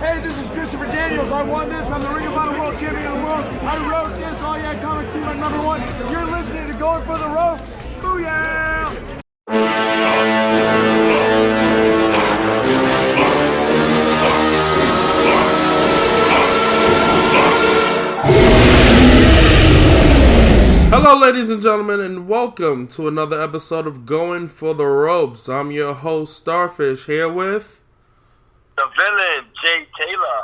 Hey, this is Christopher Daniels. I won this. I'm the Ring of Honor World Champion of the world. I wrote this. All yeah, comics team number one. You're listening to Going for the Ropes. Booyah! Hello, ladies and gentlemen, and welcome to another episode of Going for the Ropes. I'm your host, Starfish, here with the villain, Jay Taylor.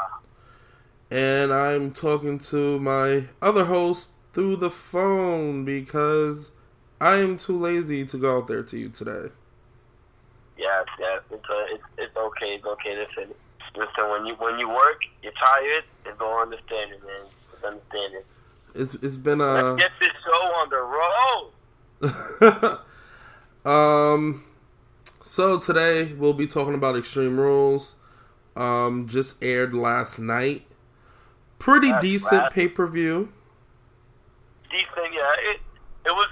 And I'm talking to my other host through the phone because I am too lazy to go out there to you today. Yes, it's okay. It's okay. Listen. When you work, you're tired. It's all understanding, man. It's understanding. It's been Let's get this show on the road. So today we'll be talking about Extreme Rules. Just aired last night. Pretty decent pay-per-view. Decent, yeah. It was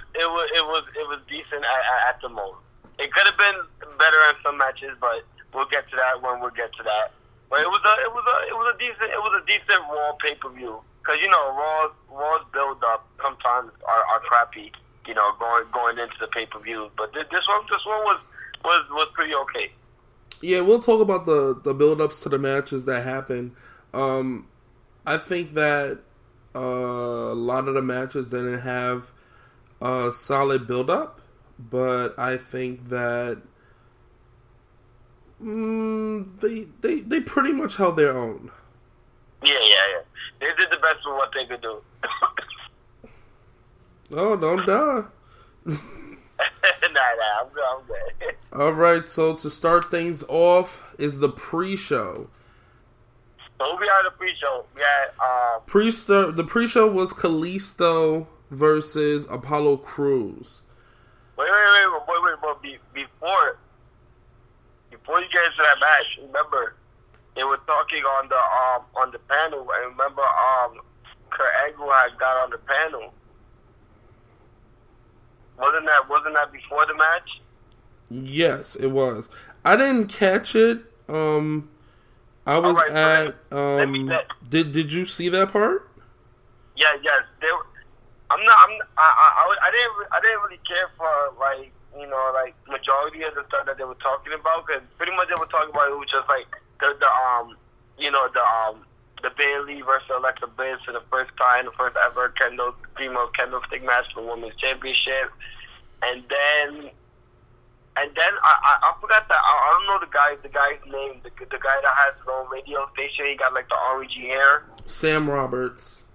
decent at the moment. It could have been better in some matches, but we'll get to that when we'll get to that. But it was a decent Raw pay-per-view. Because, you know, Raw's build-up sometimes are crappy, you know, going into the pay-per-view. But this one was pretty okay. Yeah, we'll talk about the build-ups to the matches that happened. I think that a lot of the matches didn't have a solid build-up, but I think that they pretty much held their own. Yeah. They did the best of what they could do. Oh, don't die. Nah, I'm good. All right, so to start things off is the pre-show. So we had a pre-show. We had The pre-show was Kalisto versus Apollo Crews. Wait. Before you get into that match, remember they were talking on the panel. I remember Kurt Angle had got on the panel. Wasn't that before the match? Yes, it was. I didn't catch it. I was Did you see that part? Yeah, yes. I didn't really care for majority of the stuff that they were talking about, because pretty much they were talking about it was just like the Bayley versus Alexa Bliss for the first ever female candlestick match for the women's championship, and then I forgot that I don't know the guy's name, the guy that has his own radio station. He got like the orangey hair. Sam Roberts.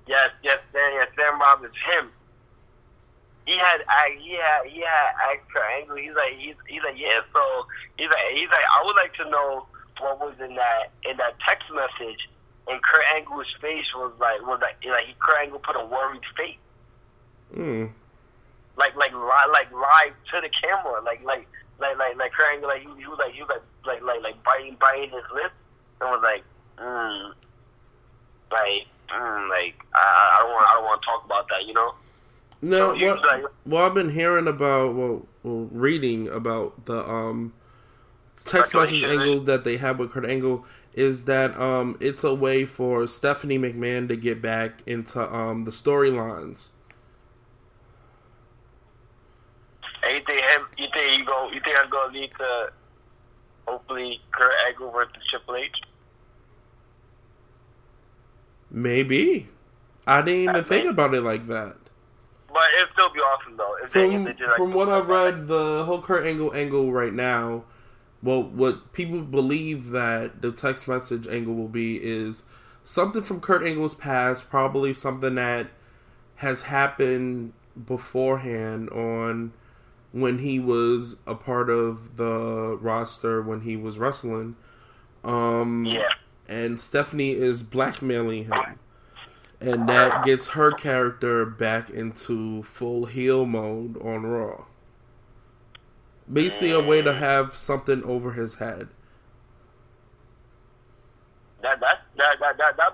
Yes, Sam Roberts. Him. He had asked Kurt Angle. He's like, yeah. So he's like, I would like to know what was in that text message. And Kurt Angle's face was like Kurt Angle put a worried face. Like live to the camera, like Kurt Angle, he was biting his lips and was like, I don't want to talk about that, you know. No, so I've been hearing about, reading about the text message angle that they have with Kurt Angle is that it's a way for Stephanie McMahon to get back into the storylines. You think that's gonna lead to hopefully Kurt Angle versus Triple H? Maybe. I didn't even think about it like that. But it'd still be awesome though. From what I've read, the whole Kurt Angle right now, well, what people believe that the text message angle will be is something from Kurt Angle's past, probably something that has happened beforehand on when he was a part of the roster when he was wrestling. And Stephanie is blackmailing him. And that gets her character back into full heel mode on Raw. Basically a way to have something over his head. It'd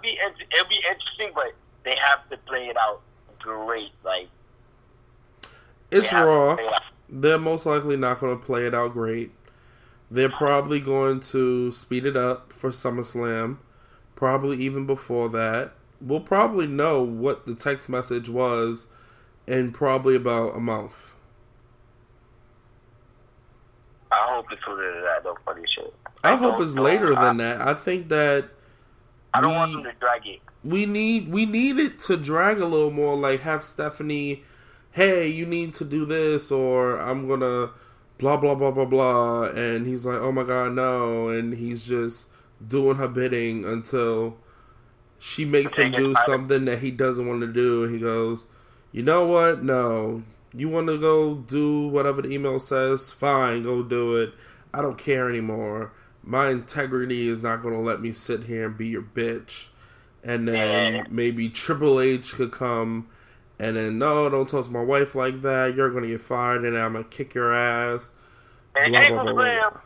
be interesting, but they have to play it out great. Like, it's Raw. They're most likely not going to play it out great. They're probably going to speed it up for SummerSlam. Probably even before that. We'll probably know what the text message was in probably about a month. I hope it's later than that, though, funny shit. I hope it's later than that. I think that I don't want them to drag it. We need it to drag a little more, like have Stephanie, hey, you need to do this, or I'm gonna blah blah blah blah blah, and he's like, oh my god, no, and he's just doing her bidding until she makes him do something that he doesn't want to do, and he goes, you know what, no, you want to go do whatever the email says, fine, go do it, I don't care anymore, my integrity is not going to let me sit here and be your bitch. And then maybe Triple H could come and then, no, don't talk to my wife like that. You're going to get fired and I'm going to kick your ass. Blah, blah, blah, blah.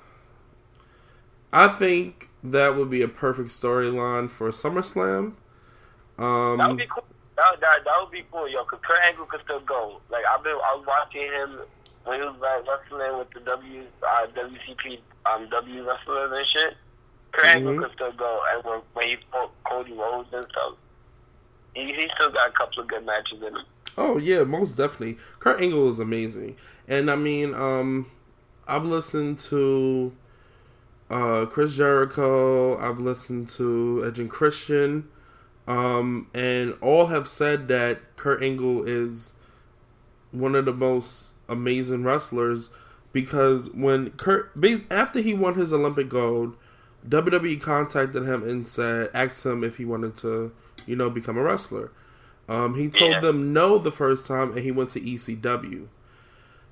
I think that would be a perfect storyline for SummerSlam. That would be cool. That would be cool, yo, because Kurt Angle could still go. Like, I was watching him when he was like wrestling with the WCP W wrestlers and shit. Kurt Angle could still go, and when he fought Cody Rhodes and stuff, he still got a couple of good matches in him. Oh yeah, most definitely. Kurt Angle is amazing, and I mean, I've listened to Chris Jericho, I've listened to Edge and Christian, and all have said that Kurt Angle is one of the most amazing wrestlers because when after he won his Olympic gold, WWE contacted him and asked him if he wanted to, become a wrestler. He told them no the first time, and he went to ECW.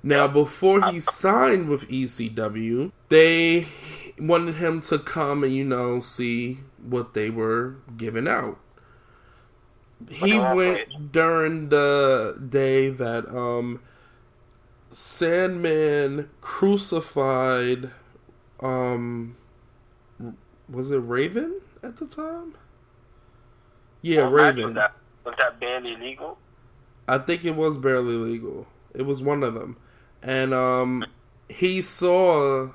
Now, before he signed with ECW, they wanted him to come and, see what they were giving out. He went during the day that Sandman crucified, was it Raven at the time? Yeah, Raven. Was that barely legal? I think it was barely legal. It was one of them. And he saw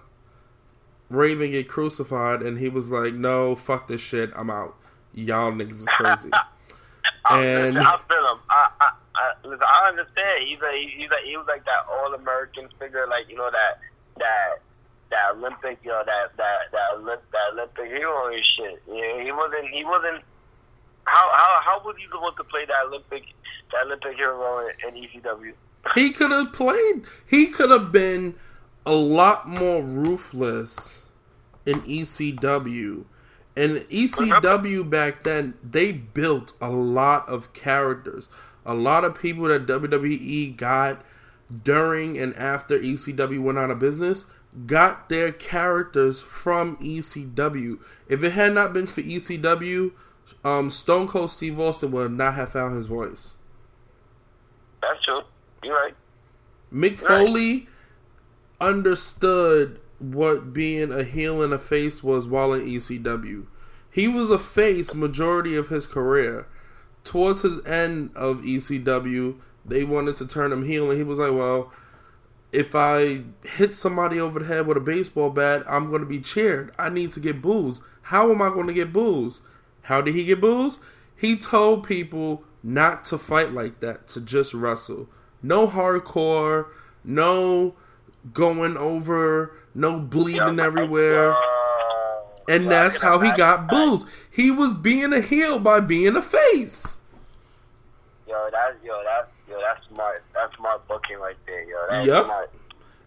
Raven get crucified, and he was like, no, fuck this shit, I'm out. Y'all niggas is crazy. And I feel him. I understand. He was like that all-American figure, like, that Olympic, that Olympic hero and shit. Yeah, he wasn't. How was he supposed to play that Olympic hero in ECW? He could have played. He could have been a lot more ruthless in ECW. And ECW back then, they built a lot of characters. A lot of people that WWE got during and after ECW went out of business got their characters from ECW. If it had not been for ECW, Stone Cold Steve Austin would not have found his voice. That's true. You're right. Mick Foley understood what being a heel and a face was while in ECW. He was a face majority of his career. Towards his end of ECW, they wanted to turn him heel, and he was like, well, if I hit somebody over the head with a baseball bat, I'm going to be cheered. I need to get boos. How am I going to get boos? How did he get boos? He told people not to fight like that, to just wrestle. No hardcore, no going over, no bleeding everywhere. And that's how he got boos. He was being a heel by being a face. That's smart. That's smart booking right there, That's smart.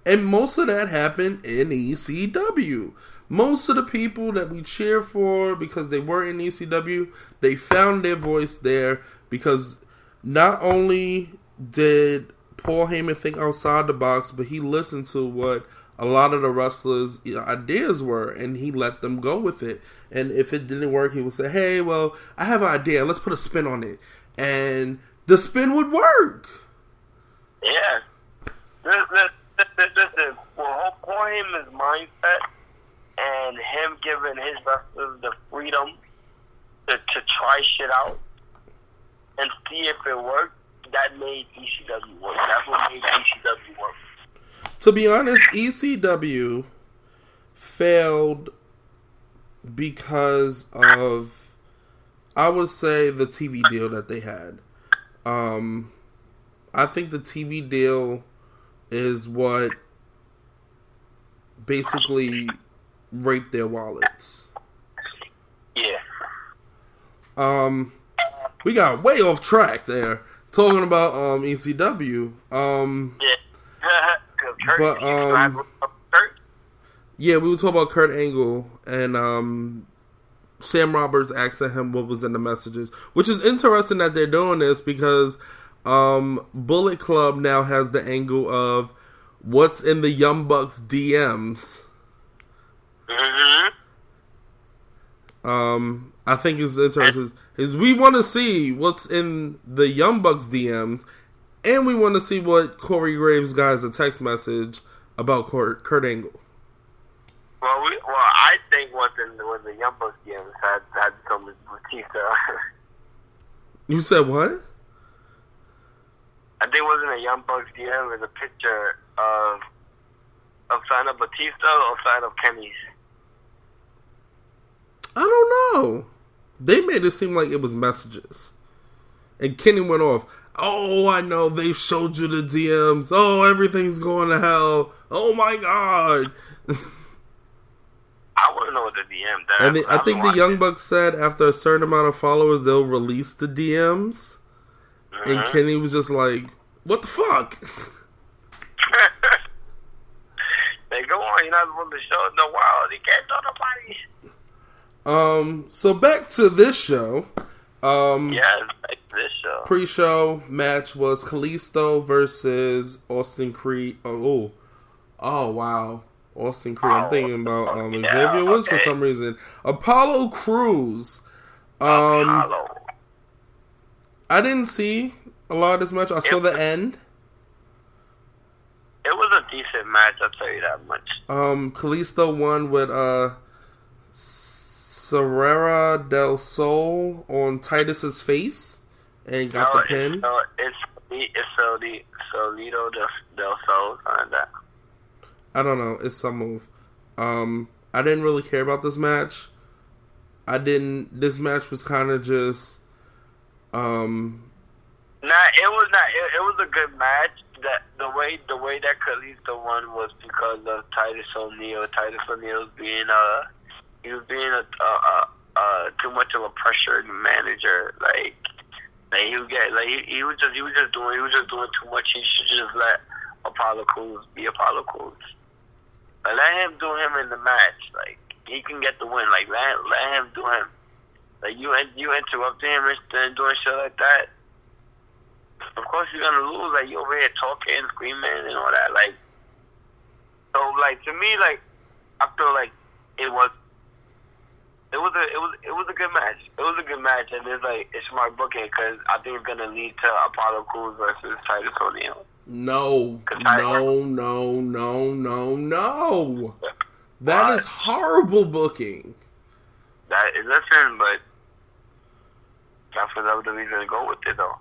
And most of that happened in ECW. Most of the people that we cheer for because they were in ECW, they found their voice there because not only did Paul Heyman think outside the box, but he listened to what a lot of the wrestlers' ideas were, and he let them go with it. And if it didn't work, he would say, hey, well, I have an idea. Let's put a spin on it. And the spin would work. Yeah. Listen, well, Paul Heyman's mindset and him giving his wrestlers the freedom to try shit out and see if it worked, that made ECW work. That's what made ECW work. To be honest, ECW failed because of, I would say, the TV deal that they had. I think the TV deal is what basically raped their wallets. Yeah. We got way off track there talking about ECW. Yeah. But yeah, we were talking about Kurt Angle, and Sam Roberts asking him what was in the messages, which is interesting that they're doing this because Bullet Club now has the angle of what's in the Young Bucks DMs. I think it's interesting is we want to see what's in the Young Bucks DMs, and we want to see what Corey Graves got as a text message about Kurt Angle. Well, I think what the Young Bucks DMs had to come with Batista. You said what? I think it wasn't a Young Bucks DM. It was a picture of sign of Batista or sign of Kenny's. I don't know. They made it seem like it was messages. And Kenny went off. Oh, I know. They showed you the DMs. Oh, everything's going to hell. Oh, my God. I want to know what the DM does. And I think the Young Bucks said after a certain amount of followers, they'll release the DMs. Mm-hmm. And Kenny was just like, what the fuck? Hey, go on. You're not supposed to show no world. You can't show nobody. So back to this show. Yes, back to this show. Pre-show match was Kalisto versus Austin Creed. Oh, wow. Austin Creed. I'm thinking about Xavier Woods for some reason. Apollo Crews. Apollo. I didn't see a lot of this match. I saw the end. It was a decent match, I'll tell you that much. Kalisto won with Serrera del Sol on Titus's face and got the pin. It's Solito del Sol, something like that. I don't know. It's some move. I didn't really care about this match. This match was kind of just. It was a good match. That the way that Kalisto won was because of Titus O'Neil. Titus O'Neil being too much of a pressured manager. He was just doing too much. He should just let Apollo Crews be Apollo Crews. Let him do him in the match. He can get the win. Let him do him. You interrupting him and doing shit like that. Of course you're gonna lose. You over here talking, screaming, and all that. To me, I feel like it was a good match. It was a good match, and it's smart booking because I think it's gonna lead to Apollo Crews versus Titus O'Neil. No. That is horrible booking. Listen, but that's what WWE's gonna go with it though.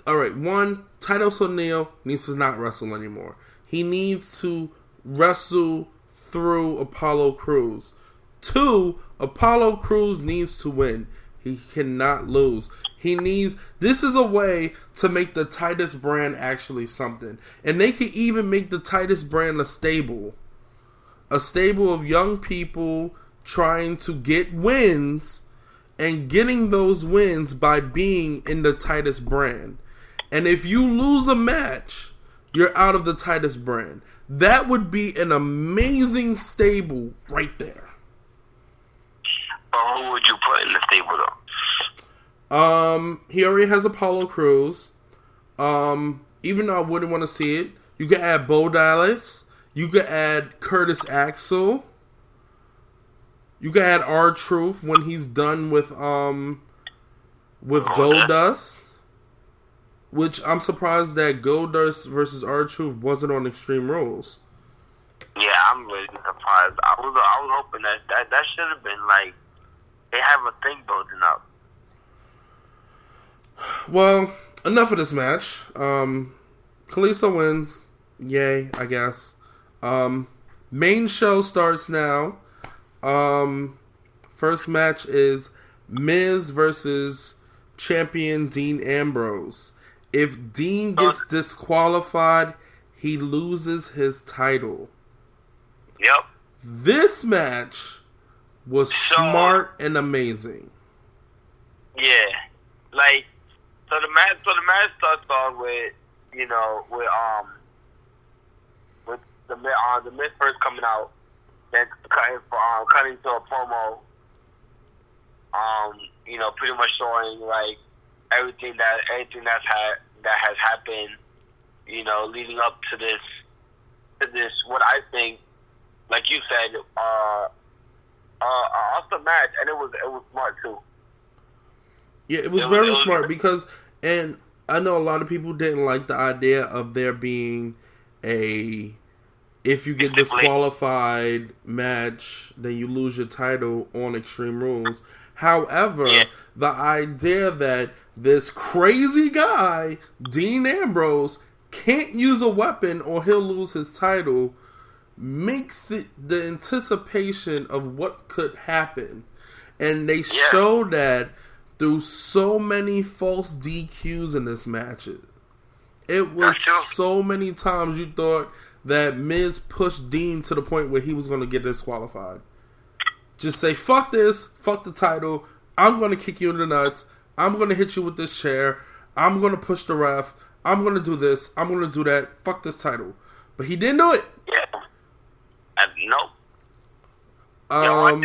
One, Titus O'Neil needs to not wrestle anymore. He needs to wrestle through Apollo Crews. 2, Apollo Crews needs to win. He cannot lose. This is a way to make the Titus brand actually something. And they could even make the Titus brand a stable. A stable of young people trying to get wins and getting those wins by being in the Titus brand. And if you lose a match, you're out of the Titus brand. That would be an amazing stable right there. Who would you put in the stable though? He already has Apollo Crews. Even though I wouldn't want to see it, you could add Bo Dallas. You could add Curtis Axel. You could add R-Truth when he's done with Goldust. Which I'm surprised that Goldust versus R-Truth wasn't on Extreme Rules. Yeah, I'm really surprised. I was hoping that should have been they have a thing building up. Well, enough of this match. Kalisto wins. Yay, I guess. Main show starts now. First match is Miz versus champion Dean Ambrose. If Dean gets disqualified, he loses his title. Yep. This match was smart and amazing. Yeah. Like, so the match starts off with the Miz first coming out, then cutting to a promo. Pretty much showing like everything that has happened. Leading up to this what I think, like you said, awesome match, and it was smart too. Yeah, it was very smart because, and I know a lot of people didn't like the idea of there being if you get disqualified match, then you lose your title on Extreme Rules. However, the idea that this crazy guy, Dean Ambrose, can't use a weapon or he'll lose his title makes it the anticipation of what could happen. And they show that through so many false DQs in this match. It was so many times you thought that Miz pushed Dean to the point where he was going to get disqualified. Just say, fuck this, fuck the title, I'm going to kick you in the nuts, I'm going to hit you with this chair, I'm going to push the ref, I'm going to do this, I'm going to do that, fuck this title. But he didn't do it. Yeah. Nope. I'm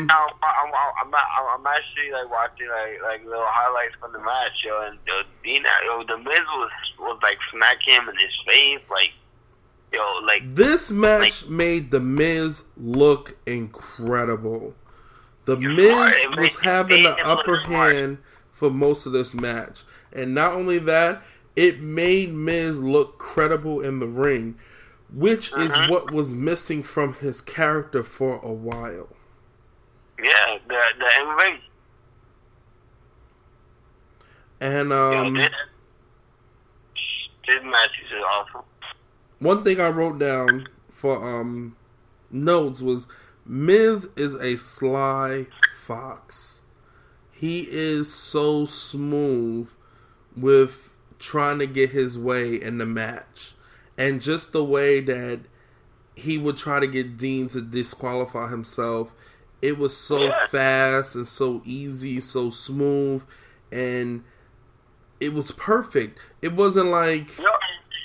actually like watching like little highlights from the match, and the Miz was like smacking him in his face, this match made the Miz look incredible. The Miz was having the upper hand for most of this match, and not only that, it made Miz look credible in the ring, which is what was missing from his character for a while. Yeah, the in-ring. And this match is awesome. One thing I wrote down for notes was Miz is a sly fox. He is so smooth with trying to get his way in the match. And just the way that he would try to get Dean to disqualify himself, it was so fast and so easy, so smooth, and it was perfect. It wasn't like,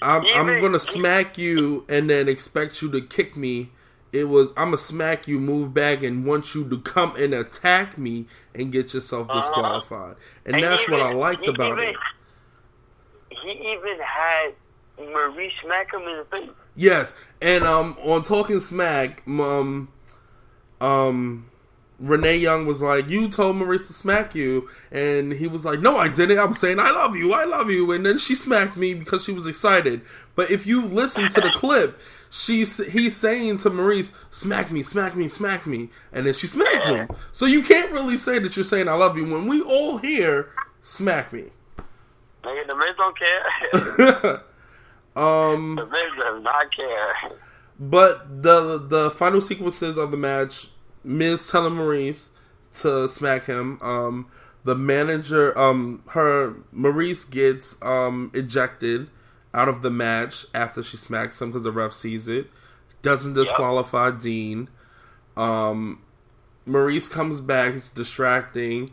I'm going to smack you and then expect you to kick me. It was, I'm going to smack you, move back, and want you to come and attack me and get yourself disqualified. And that's what I liked about it. He even had Maurice smack him in the face. Yes, and on Talking Smack, Renee Young was like, you told Maurice to smack you, and he was like, no, I didn't. I was saying, I love you, and then she smacked me because she was excited. But if you listen to the clip, he's saying to Maurice, smack me, and then she smacks him. So you can't really say that you're saying I love you when we all hear, smack me. Nigga, the Miz don't care. The Miz does not care. But the final sequences of the match, Miz telling Maurice to smack him. The manager, Maurice gets ejected out of the match after she smacks him because the ref sees it. Doesn't disqualify Dean. Maurice comes back. It's distracting.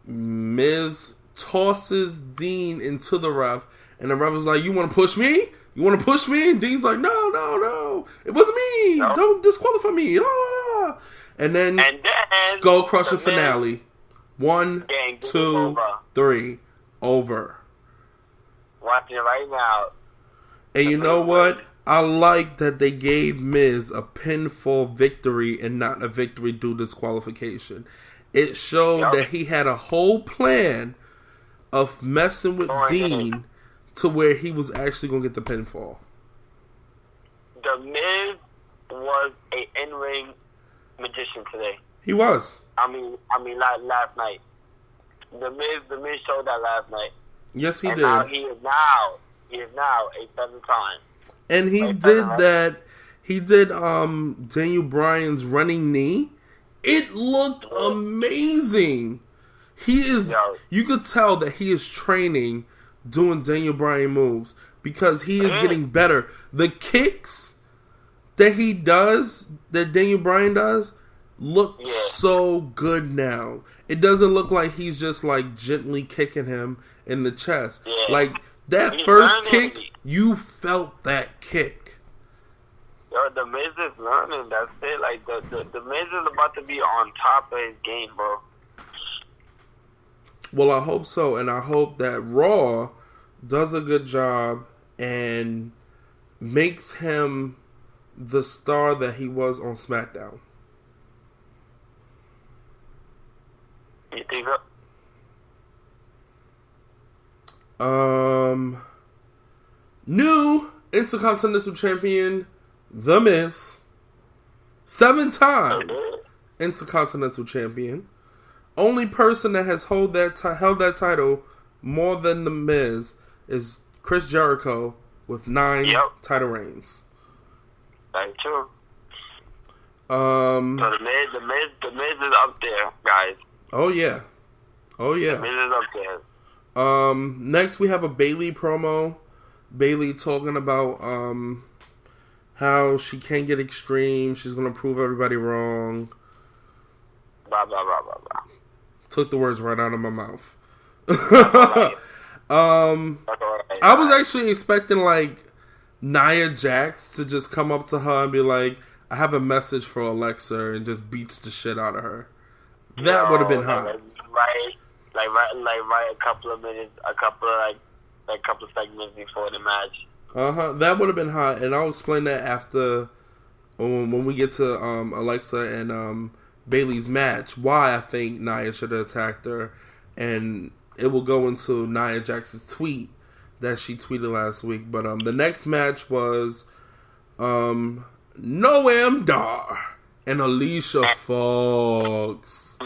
Miz tosses Dean into the ref, and the ref was like, you want to push me? You want to push me? And Dean's like, no. It wasn't me. No. Don't disqualify me. La, la, la. And then Skull Crusher finale. 1, 2, 3. Over. Watching it right now. And you know what? I like that they gave Miz a pinfall victory and not a victory due disqualification. It showed that he had a whole plan of messing with Dean to where he was actually going to get the pinfall. The Miz was an in-ring magician today. He was. I mean, last night. The Miz showed that last night. Yes, he did. Now he is now a 7-time And he did that. He did Daniel Bryan's running knee. It looked amazing. He is. You could tell that he is training doing Daniel Bryan moves because he is getting better. The kicks that he does, that Daniel Bryan does, look so good now. It doesn't look like he's just like gently kicking him in the chest. Yeah. Like that first kick, you felt that kick. Yo, the Miz is learning. That's it. Like the Miz is about to be on top of his game, bro. Well, I hope so, and I hope that Raw does a good job and makes him the star that he was on SmackDown. You think so? New Intercontinental Champion, The Miz, 7-time Intercontinental Champion. Only person that has held that title more than The Miz is Chris Jericho with 9 title reigns. That's true. So the Miz is up there, guys. Oh yeah. The Miz is up there. Next we have a Bayley promo. Bayley talking about how she can't get extreme. She's gonna prove everybody wrong. Blah blah blah blah blah. Took the words right out of my mouth. I was actually expecting like Nia Jax to just come up to her and be like, "I have a message for Alexa," and just beats the shit out of her. That would have been hot. Right. A couple of minutes, a couple of segments before the match. That would have been hot, and I'll explain that after when we get to Alexa and Bayley's match. Why I think Nia should have attacked her, and it will go into Nia Jax's tweet that she tweeted last week. But the next match was Noam Dar and Alicia Fox.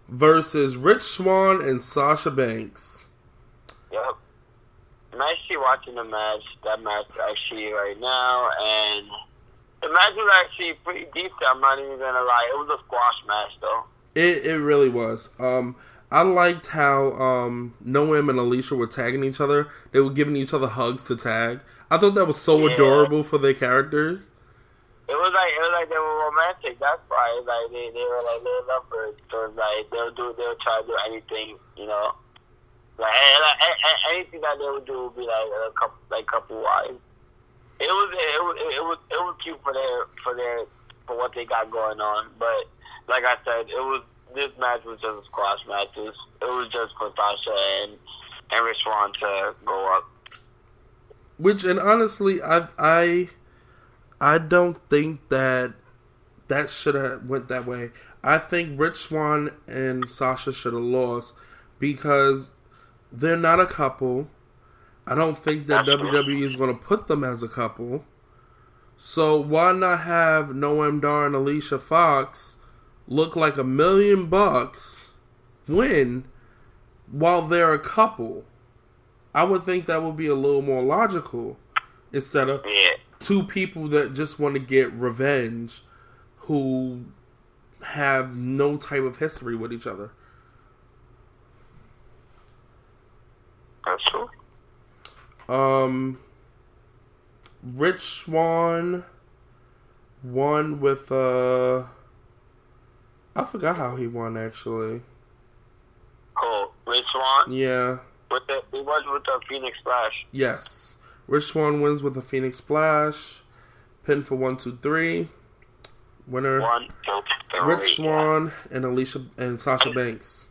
Versus Rich Swann and Sasha Banks. Yep. I'm actually watching that match actually right now, and the match was actually pretty decent, I'm not even gonna lie. It was a squash match though. It really was. I liked how Noam and Alicia were tagging each other. They were giving each other hugs to tag. I thought that was so adorable for their characters. It was like they were romantic. That's why they were like little lovers. So it's like they'll try to do anything, you know. Like anything that they would do would be like couple wise. It was cute for what they got going on. But like I said, this match was just a squash match. It was just for Sasha and Rich Swann to go up. Which, and honestly, I don't think that should have went that way. I think Rich Swann and Sasha should have lost because they're not a couple. I don't think that WWE is going to put them as a couple. So why not have Noam Dar and Alicia Fox look like $1 million win while they're a couple? I would think that would be a little more logical instead of two people that just want to get revenge who have no type of history with each other. That's true. Rich Swann won with I forgot how he won actually. Oh, Rich Swann? Yeah. He was with the Phoenix Splash. Yes. Rich Swann wins with a Phoenix Splash. Pin for 1, 2, 3. Winner 1, 2, 3. Rich Swann and Alicia and Sasha Banks.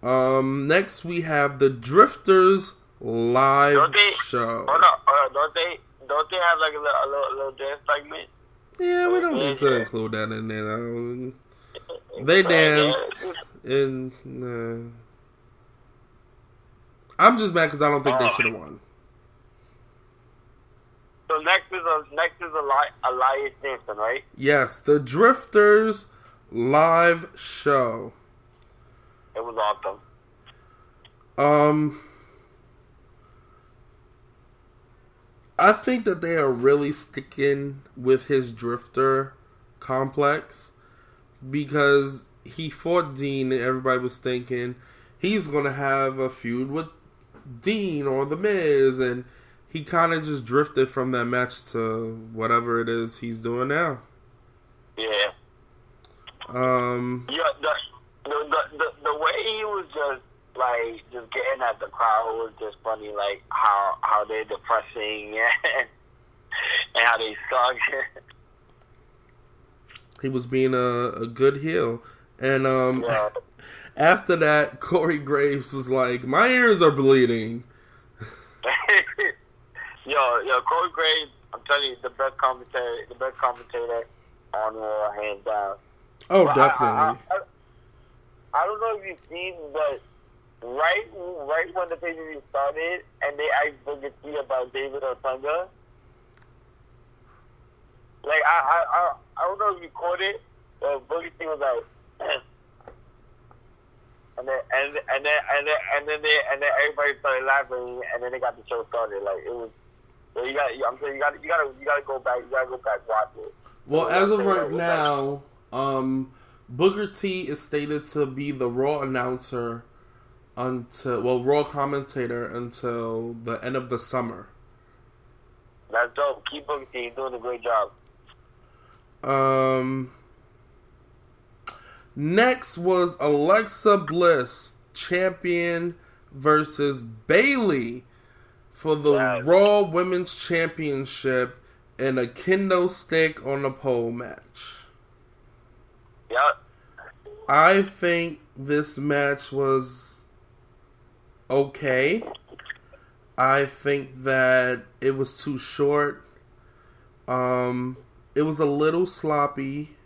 Next we have the Drifters live show. Hold on. Don't they have like a little dance segment? Yeah, we don't need to include that in there. They dance and I'm just mad because I don't think they should have won. So next is Elias Sampson, right? Yes, the Drifters live show. It was awesome. I think that they are really sticking with his drifter complex because he fought Dean and everybody was thinking he's going to have a feud with Dean or The Miz, and he kind of just drifted from that match to whatever it is he's doing now. Yeah. Yeah, the way he was just getting at the crowd was just funny, like how they're depressing and how they suck. He was being a good heel. And Yeah. after that, Corey Graves was like, my ears are bleeding. Yo, Corey Graves, I'm telling you, the best commentator on Raw, hands down. Oh, But definitely. I don't know if you've seen, but right when the pay-per-view started, and they asked Booker T about David Otunga, like I don't know if you caught it, but Booker T was like, and then everybody started laughing, and then they got the show started. Like it was, so you gotta go back, watch it. Well, as of right now, Booker T is stated to be the Raw announcer Raw commentator until the end of the summer. That's dope. Keep Booker T doing a great job. Next was Alexa Bliss, champion versus Bayley for the Raw Women's Championship in a kendo stick on a pole match. Yep. I think this match was okay. I think that it was too short. It was a little sloppy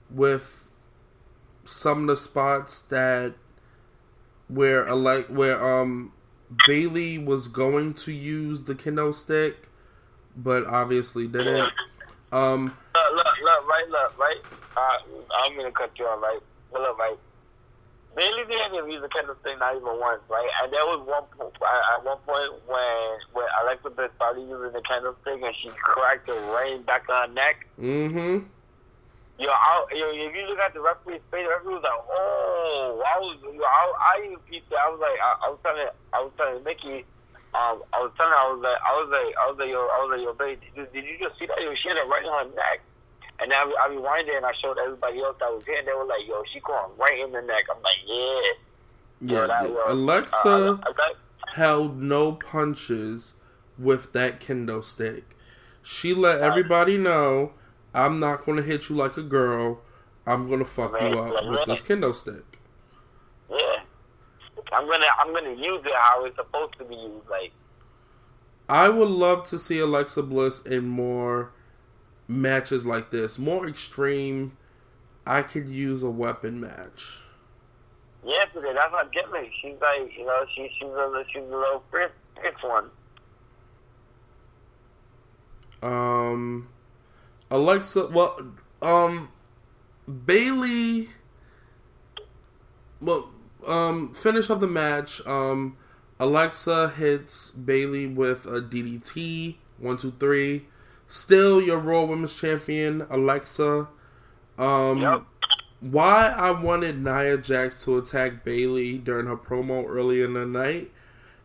with some of the spots where Bayley was going to use the kendo stick, but obviously didn't. Look, right. I'm gonna cut you off, right? But look, right. Bayley didn't even use the kendo stick not even once, right? And there was at one point when Alexa Bliss started using the kendo stick and she cracked it right back on her neck. Mm-hmm. Yo, if you look at the referee's face, the referee was like, "Oh!" I even peeped it. I was telling Mickey, yo, babe, did you just see that? Yo, she had it right on her neck. And then I rewinded and I showed everybody else that was here, and they were like, "Yo, she going right in the neck." I'm like, "Yeah." Yeah, Alexa held no punches with that kendo stick. She let everybody know, I'm not going to hit you like a girl. I'm going to fuck you up with this kendo stick. Yeah. I'm gonna use it how it's supposed to be used. Like, I would love to see Alexa Bliss in more matches like this. More extreme. I could use a weapon match. Yeah, because that's her gimmick. She's like, she's a little fierce one. Alexa, Bayley, finish of the match, Alexa hits Bayley with a DDT, 1, 2, 3, still your Raw Women's Champion, Alexa. Yep. Why I wanted Nia Jax to attack Bayley during her promo early in the night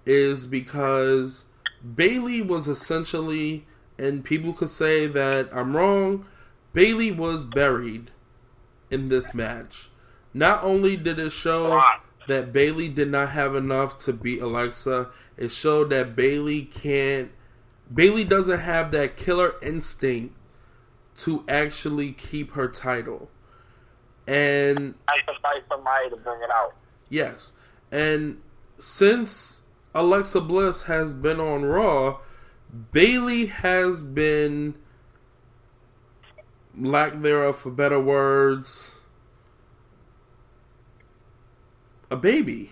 is because Bayley was essentially, and people could say that I'm wrong, Bayley was buried in this match. Not only did it show that Bayley did not have enough to beat Alexa, it showed that Bayley doesn't have that killer instinct to actually keep her title. And I have to fight somebody to bring it out. Yes. And since Alexa Bliss has been on Raw, Bayley has been, lack thereof for better words, a baby.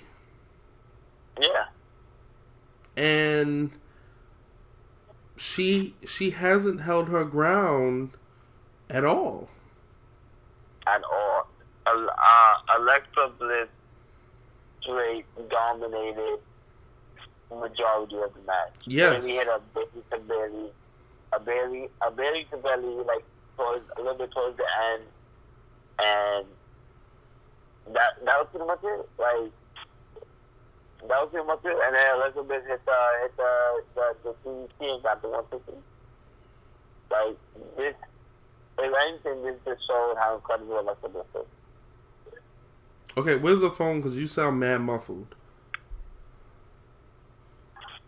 Yeah. And she hasn't held her ground at all. At all. Alexa Bliss straight dominated majority of the match. Yes. Bailey hit a Bailey to belly, like a little bit towards the end, and that was pretty much it. Like that was pretty much it. And then Elizabeth hit the CDT and got the 150. Like this, if anything, this just showed how incredible Elizabeth is. Okay, where's the phone? Because you sound mad muffled.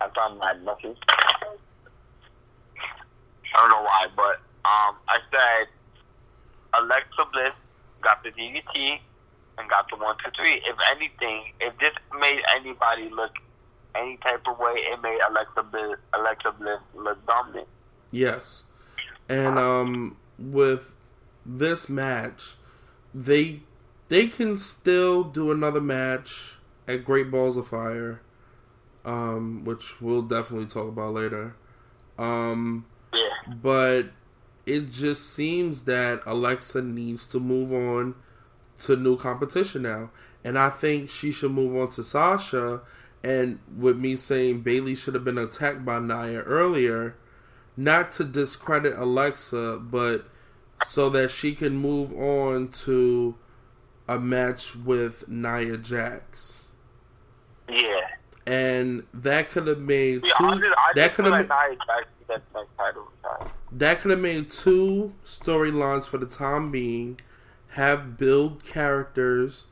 I sound mad muffled. I don't know why, but I said Alexa Bliss got the DDT and got the 1-2-3. If anything, if this made anybody look any type of way, it made Alexa Bliss look dominant. Yes. And with this match, they can still do another match at Great Balls of Fire, which we'll definitely talk about later. But it just seems that Alexa needs to move on to new competition now. And I think she should move on to Sasha. And with me saying Bailey should have been attacked by Nia earlier, not to discredit Alexa, but so that she can move on to a match with Nia Jax. Yeah. And that could have made that could have made two storylines for the time being. Have build characters.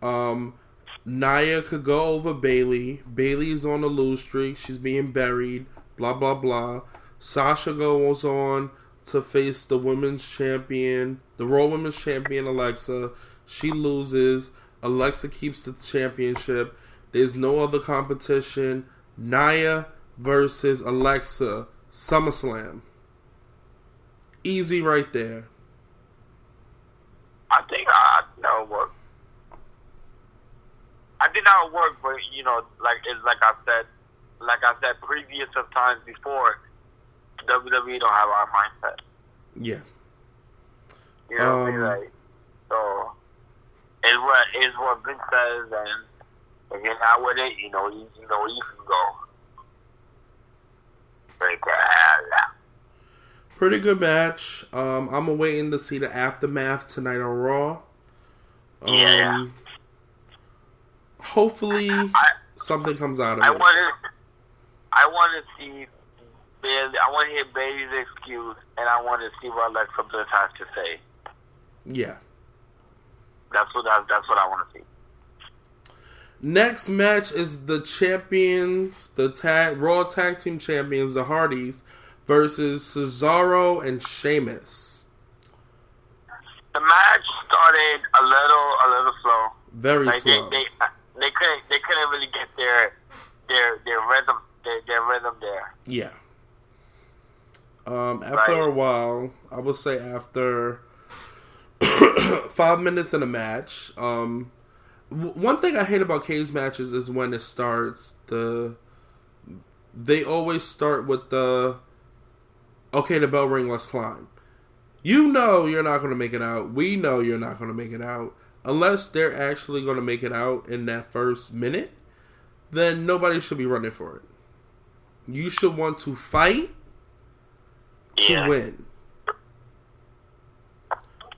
Nia could go over Bailey. Bailey's on a lose streak. She's being buried. Blah blah blah. Sasha goes on to face the women's champion, the Raw Women's Champion Alexa. She loses. Alexa keeps the championship. There's no other competition. Nia versus Alexa. SummerSlam. Easy right there. I think that would work. I think that would work, but like I said previous of times before, WWE don't have our mindset. Yeah. You know what I mean? Like, so it's what Vince says, and if you're not with it, you know you can go. Pretty good match. I'm waiting to see the aftermath tonight on Raw. Hopefully something comes out of it. I want to see Bailey. I want to hear Bailey's excuse, and I want to see what Alexa Bliss has to say. Yeah, that's what I want to see. Next match is the champions, the Raw Tag Team Champions, the Hardys, versus Cesaro and Sheamus. The match started a little slow. Very slow. They couldn't really get their rhythm there. Yeah. After a while, I would say after 5 minutes in a match, one thing I hate about cage matches is when it starts, they always start with the bell ring, let's climb. You know you're not going to make it out. We know you're not going to make it out. Unless they're actually going to make it out in that first minute, then nobody should be running for it. You should want to fight to win.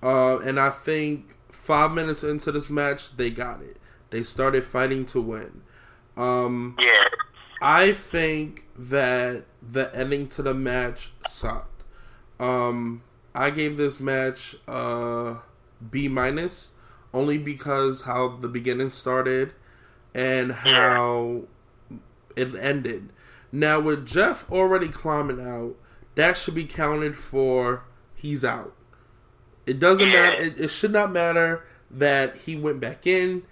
And I think 5 minutes into this match, they got it. They started fighting to win. I think that the ending to the match sucked. I gave this match B-, only because how the beginning started and how it ended. Now, with Jeff already climbing out, that should be counted for he's out. It doesn't matter. It should not matter that he went back in.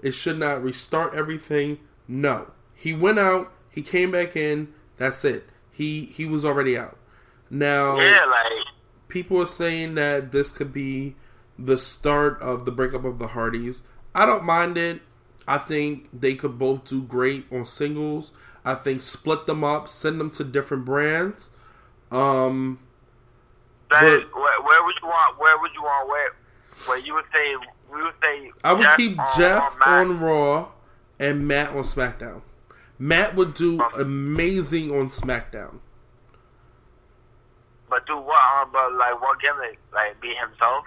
It should not restart everything. No. He went out. He came back in. That's it. He was already out. Now, people are saying that this could be the start of the breakup of the Hardys. I don't mind it. I think they could both do great on singles. I think split them up, send them to different brands. Where would you want? Where you would say? We would say. I would keep Jeff on Raw and Matt on SmackDown. Matt would do amazing on SmackDown. But do what? But like what gimmick? Like be himself?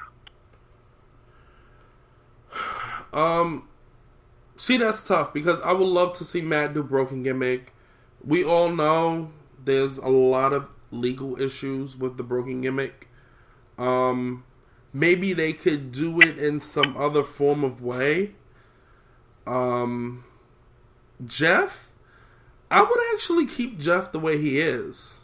See, that's tough because I would love to see Matt do broken gimmick. We all know there's a lot of legal issues with the broken gimmick. Maybe they could do it in some other form of way. Jeff, I would actually keep Jeff the way he is.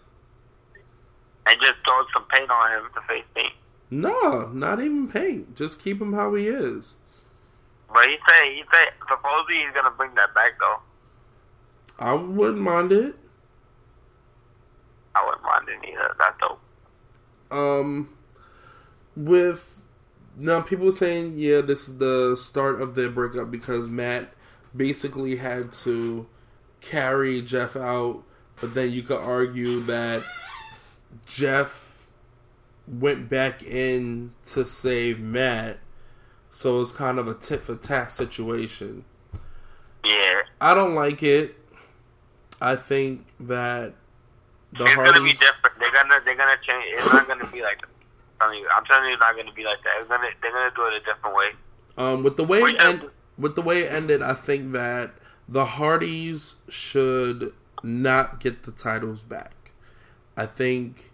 And just throw some paint on him to face paint. No, not even paint. Just keep him how he is. But he said, supposedly he's gonna bring that back though. I wouldn't mind it. I wouldn't mind it either. That's dope. With now people saying, yeah, this is the start of their breakup because Matt basically had to carry Jeff out, but then you could argue that Jeff went back in to save Matt, so it's kind of a tit for tat situation. Yeah, I don't like it. I think that it's gonna be different. They're gonna change. It's not gonna be like that. I'm telling you, it's not gonna be like that. They're gonna do it a different way. With the way it ended, I think that the Hardys should not get the titles back. I think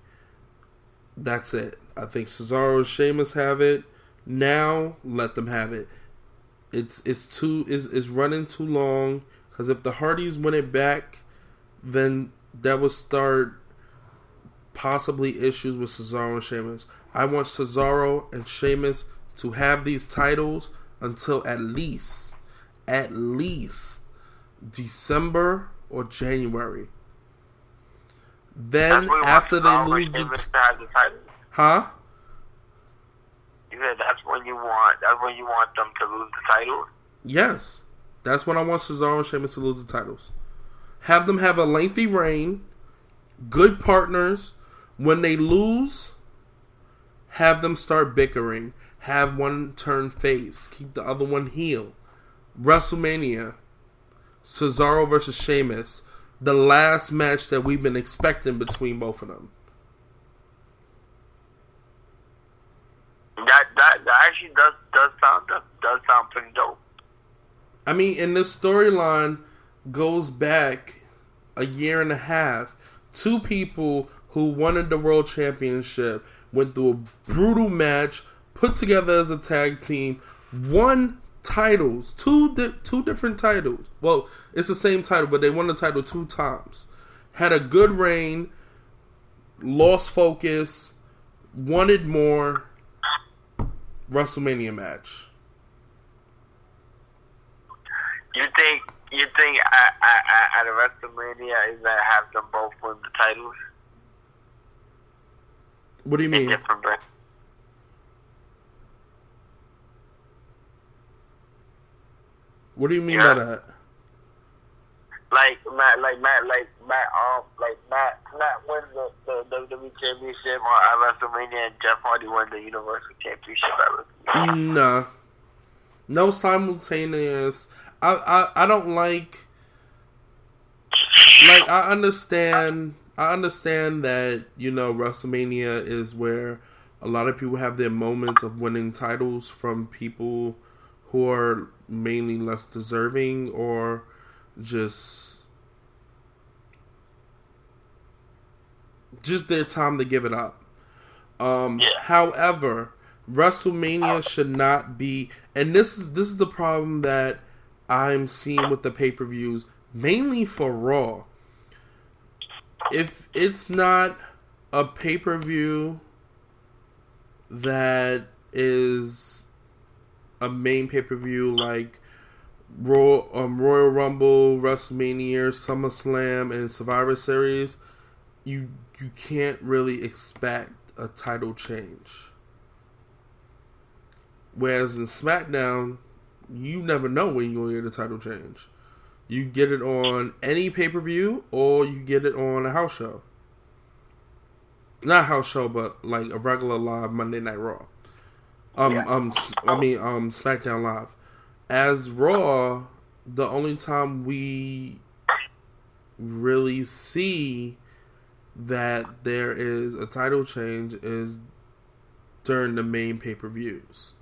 that's it. I think Cesaro and Sheamus have it. Now let them have it. It's running too long because if the Hardys win it back, then that would start possibly issues with Cesaro and Sheamus. I want Cesaro and Sheamus to have these titles until at least December or January. Then after they lose the title. Huh? You said that's when you want them to lose the title? Yes. That's when I want Cesaro and Sheamus to lose the titles. Have them have a lengthy reign, good partners. When they lose, have them start bickering. Have one turn face. Keep the other one heel. WrestleMania. Cesaro versus Sheamus. The last match that we've been expecting between both of them. That actually does sound pretty dope. I mean, and this storyline goes back a year and a half. Two people who wanted the world championship went through a brutal match, put together as a tag team, won titles, two different titles. Well, it's the same title, but they won the title 2 times. Had a good reign, lost focus, wanted more. WrestleMania match. You think at a WrestleMania is that have them both win the titles? What do you mean? What do you mean by that? Like Matt wins the WWE Championship at WrestleMania, and Jeff Hardy won the Universal Championship at WrestleMania. No simultaneous. I don't like I understand that, you know, WrestleMania is where a lot of people have their moments of winning titles from people who are mainly less deserving or just their time to give it up. However, WrestleMania should not be, and this is the problem that I'm seeing with the pay-per-views, mainly for Raw. If it's not a pay-per-view that is a main pay-per-view like Royal Rumble, WrestleMania, SummerSlam, and Survivor Series, you can't really expect a title change. Whereas in SmackDown, you never know when you're going to get a title change. You get it on any pay-per-view, or you get it on a house show. Not a house show, but like a regular live Monday Night Raw. SmackDown Live. As Raw, the only time we really see that there is a title change is during the main pay-per-views.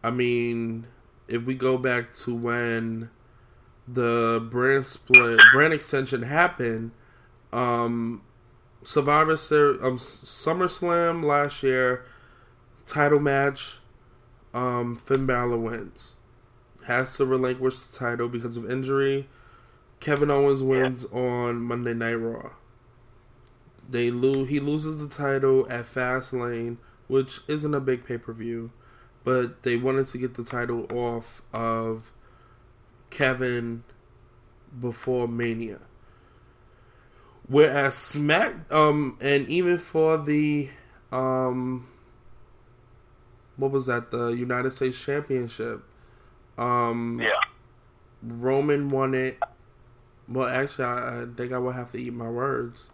I mean, if we go back to when the brand extension happened, Survivor Series, SummerSlam last year, title match, Finn Balor wins. Has to relinquish the title because of injury. Kevin Owens wins on Monday Night Raw. He loses the title at Fastlane, which isn't a big pay-per-view, but they wanted to get the title off of Kevin before Mania. Whereas and even for the what was that, the United States Championship, Roman won it. Well, actually, I think I will have to eat my words.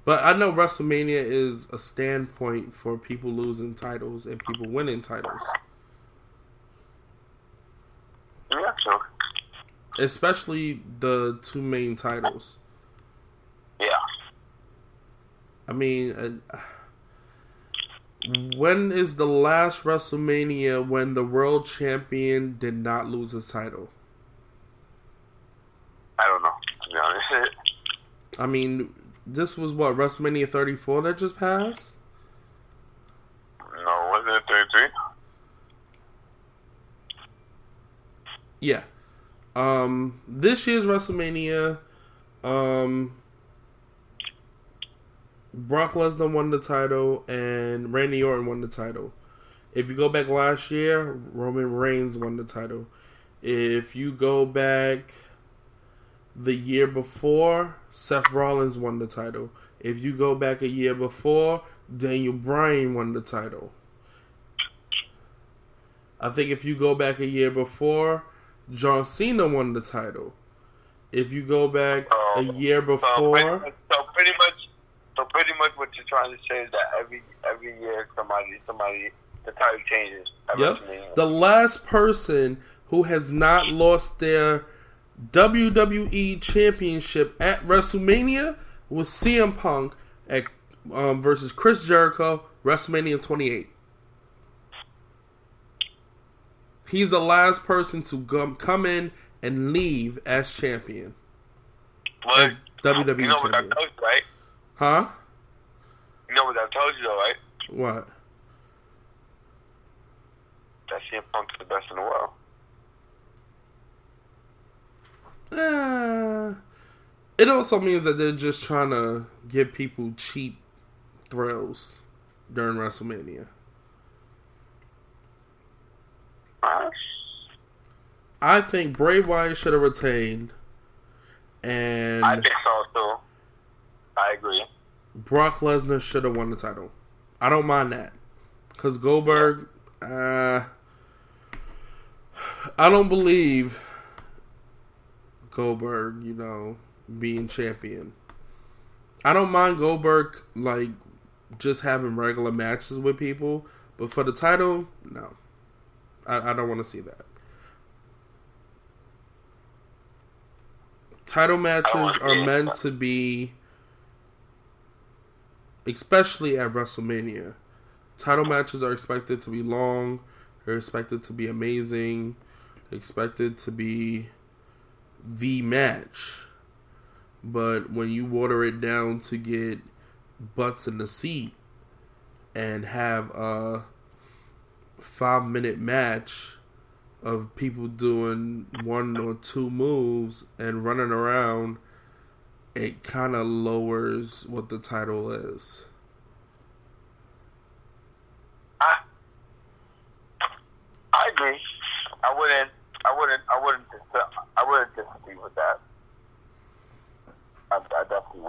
But I know WrestleMania is a standpoint for people losing titles and people winning titles. Yeah, sure. Especially the two main titles. Yeah. I mean, when is the last WrestleMania when the world champion did not lose his title? I don't know, to be honest. I mean, this was what, WrestleMania 34 that just passed? No, wasn't it 33? Yeah. This year's WrestleMania, Brock Lesnar won the title and Randy Orton won the title. If you go back last year, Roman Reigns won the title. If you go back the year before, Seth Rollins won the title. If you go back a year before, Daniel Bryan won the title. I think if you go back a year before, John Cena won the title. If you go back a year before, So pretty much what you're trying to say is that every year somebody the title changes. Yep. The last person who has not lost their WWE Championship at WrestleMania was CM Punk at versus Chris Jericho, WrestleMania 28. He's the last person to come in and leave as champion. But WWE you know what champion. I told you, right? Huh? You know what I told you, though, right? What? That CM Punk's the best in the world. It also means that they're just trying to give people cheap thrills during WrestleMania. I think Bray Wyatt should have retained, and I think so too. I agree. Brock Lesnar should have won the title. I don't mind that, because Goldberg, I don't believe Goldberg, being champion. I don't mind Goldberg, just having regular matches with people, but for the title, no. I don't want to see that. Title matches are meant to be, especially at WrestleMania, title matches are expected to be long, they're expected to be amazing, expected to be the match. But when you water it down to get butts in the seat and have a 5-minute match of people doing 1 or 2 moves and running around, it kind of lowers what the title is. I agree. I wouldn't disagree with that. I definitely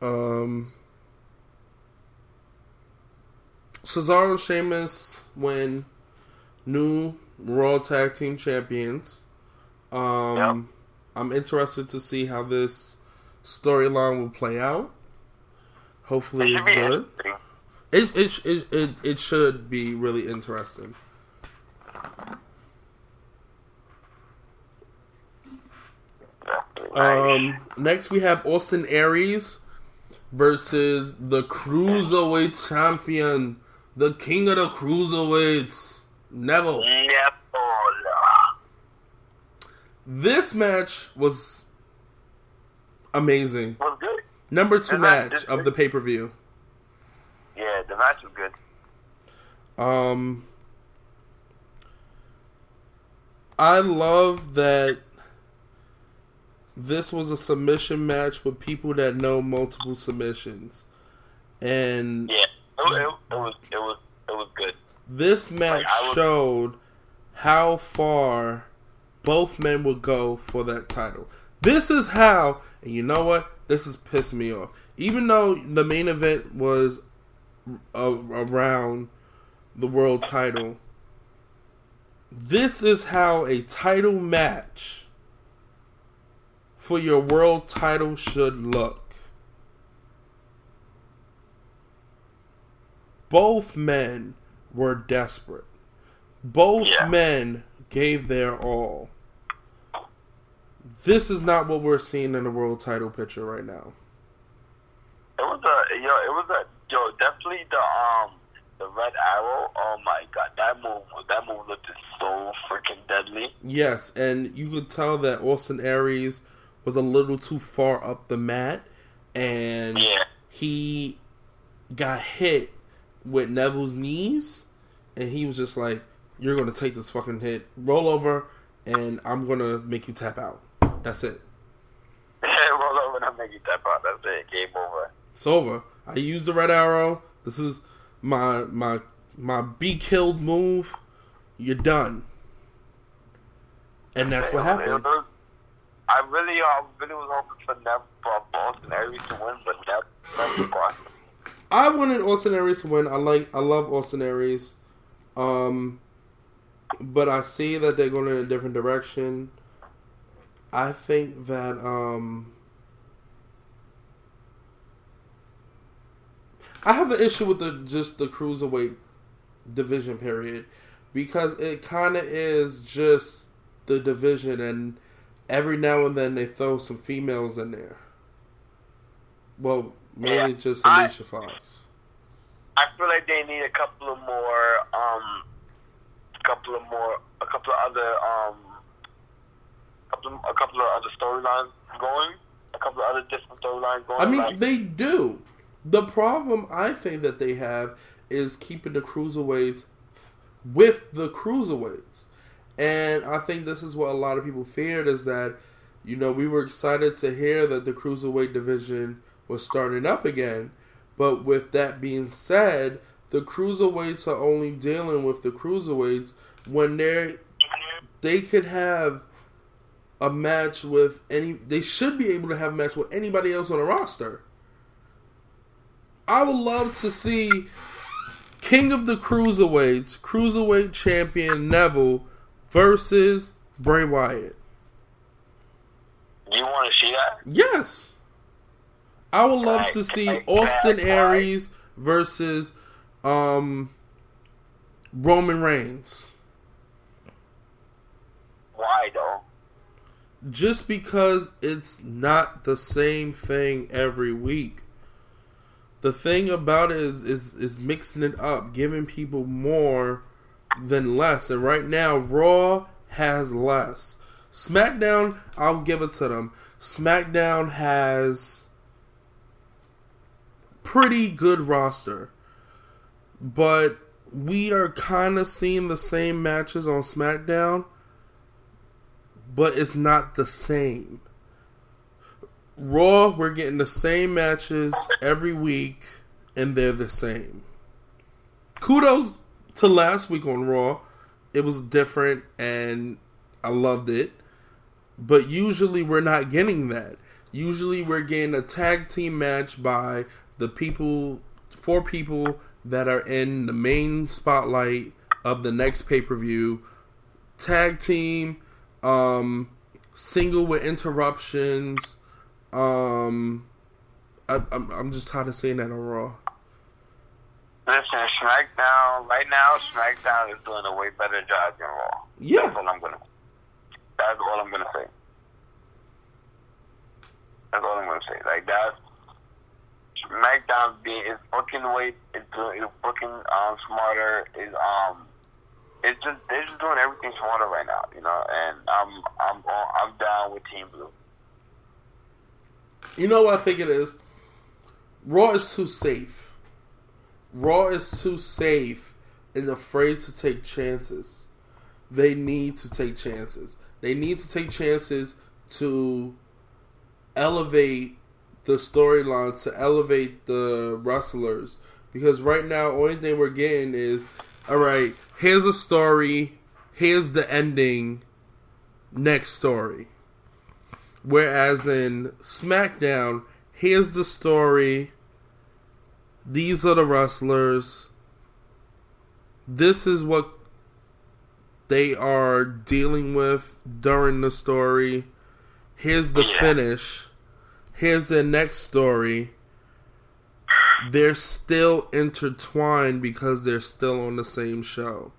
wouldn't. Cesaro and Sheamus win new Raw Tag Team Champions. I'm interested to see how this storyline will play out. Hopefully it's good. It should be really interesting. Next we have Austin Aries versus the Cruiserweight Champion, the King of the Cruiserweights, Neville. This match was amazing. Was good. Number 2 match of the pay-per-view. Yeah, the match was good. I love that this was a submission match with people that know multiple submissions, and yeah, it was good. This match showed how far both men would go for that title. This is how, and you know what? This is pissing me off. Even though the main event was around the world title, this is how a title match for your world title should look. Both men were desperate. Both men gave their all. This is not what we're seeing in the world title picture right now. Definitely the Red Arrow. Oh my god, that move looked so freaking deadly. Yes, and you could tell that Austin Aries was a little too far up the mat, and he got hit with Neville's knees, and he was just like, "You're gonna take this fucking hit, roll over, and I'm gonna make you tap out. That's it." Roll over and I'll make you tap out. That's it. Game over. It's over. I used the Red Arrow. This is my be killed move. You're done. And that's what happened. I really was hoping for Austin Aries to win, but Neville won. I wanted Austin Aries to win. I love Austin Aries. But I see that they're going in a different direction. I think that I have an issue with the cruiserweight division period, because it kind of is just the division, and every now and then they throw some females in there. Well, mainly just Alicia Fox. I feel like they need a couple of other storylines going, a couple of other different storylines going. I mean, they do. The problem I think that they have is keeping the cruiserweights with the cruiserweights. And I think this is what a lot of people feared, is that, we were excited to hear that the cruiserweight division was starting up again. But with that being said, the cruiserweights are only dealing with the cruiserweights when they could have a match with they should be able to have a match with anybody else on the roster. I would love to see King of the Cruiserweights, Cruiserweight Champion Neville versus Bray Wyatt. You want to see that? Yes. I would love to see Austin Aries versus Roman Reigns. Why though? Just because it's not the same thing every week. The thing about it is mixing it up, giving people more than less. And right now, Raw has less. SmackDown, I'll give it to them. SmackDown has pretty good roster. But we are kind of seeing the same matches on SmackDown, but it's not the same. Raw, we're getting the same matches every week, and they're the same. Kudos to last week on Raw. It was different, and I loved it. But usually we're not getting that. Usually we're getting a tag team match by the 4 people that are in the main spotlight of the next pay-per-view. Tag team, single with interruptions. I'm just tired of saying that on Raw. Listen, SmackDown right now. SmackDown is doing a way better job than Raw. Yeah, That's all I'm gonna say. That's all I'm gonna say. Like that, SmackDown is booking the way it's booking smarter. It's just they're just doing everything smarter right now, you know. And I'm down with Team Blue. You know what I think it is? Raw is too safe. Raw is too safe and afraid to take chances. They need to take chances. They need to take chances to elevate the storyline, to elevate the wrestlers. Because right now, only thing we're getting is, alright, here's a story, here's the ending, next story. Whereas in SmackDown, here's the story, these are the wrestlers, this is what they are dealing with during the story, here's the finish, here's the next story. They're still intertwined because they're still on the same show.